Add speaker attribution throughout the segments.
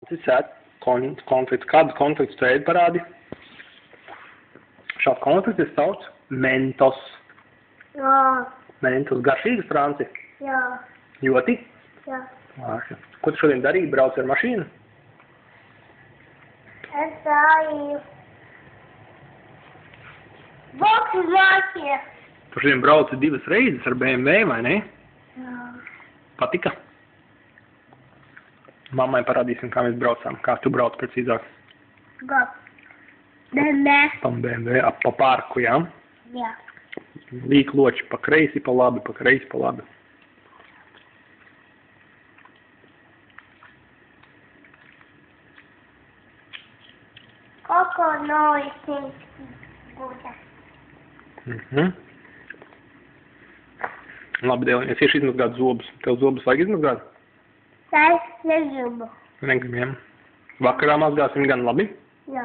Speaker 1: Cits konflikts. Kādu konfliktu veidu parādi? Šāds konflikts sauc mentos.
Speaker 2: Jā.
Speaker 1: Mentos garšīgas, Franci?
Speaker 2: Jā.
Speaker 1: Ļoti?
Speaker 2: Jā.
Speaker 1: Lāši. Ko tu šodien darīji? Brauc ar mašīnu?
Speaker 2: Es gāju. Boks uz mākie.
Speaker 1: Tu šodien brauci 2 reizes ar BMW, vai ne?
Speaker 2: Jā.
Speaker 1: Patika? Mammai parādīsim, kā mēs braucām. Kā tu brauc precīzāk?
Speaker 2: Gā. Bēmē.
Speaker 1: Tam BMW pa parku, jā?
Speaker 2: Jā.
Speaker 1: Līkloči pa kreisi, pa labi, pa kreisi, pa labi.
Speaker 2: Koko noisim būtā.
Speaker 1: Labi, Dēlī, es iešu izmazgāt zobus. Tev zobus vajag izmazgāt?
Speaker 2: Es negribu.
Speaker 1: Negribiem. Vakarā mazgāsim gan labi?
Speaker 2: Jā.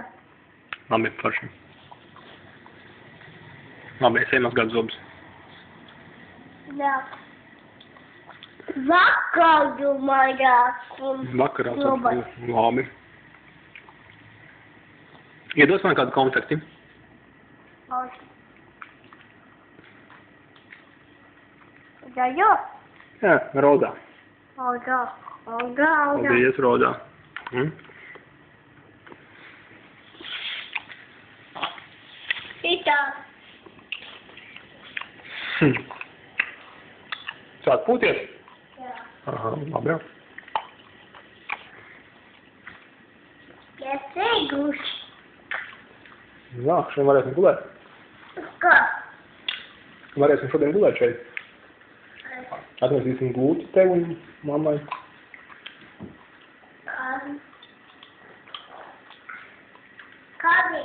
Speaker 1: Labi, forši. Labi, es eju mazgāt zobus.
Speaker 2: Jā. Vakaru mazgāsim.
Speaker 1: Vakarā
Speaker 2: Zobus.
Speaker 1: zobus. Labi. Iedos man kādu konfekti?
Speaker 2: Zaļo?
Speaker 1: Jā, rodā.
Speaker 2: Oda.
Speaker 1: Paldies, rodā.
Speaker 2: Šitā.
Speaker 1: Sāk pūties?
Speaker 2: Jā.
Speaker 1: Aha, labi, jā.
Speaker 2: Es eiguši.
Speaker 1: Jā, šodien varēsim gulēt.
Speaker 2: Kā?
Speaker 1: Varēsim šodien gulēt šeit. Atnesīsim gultu tev un mammai.
Speaker 2: Kādi?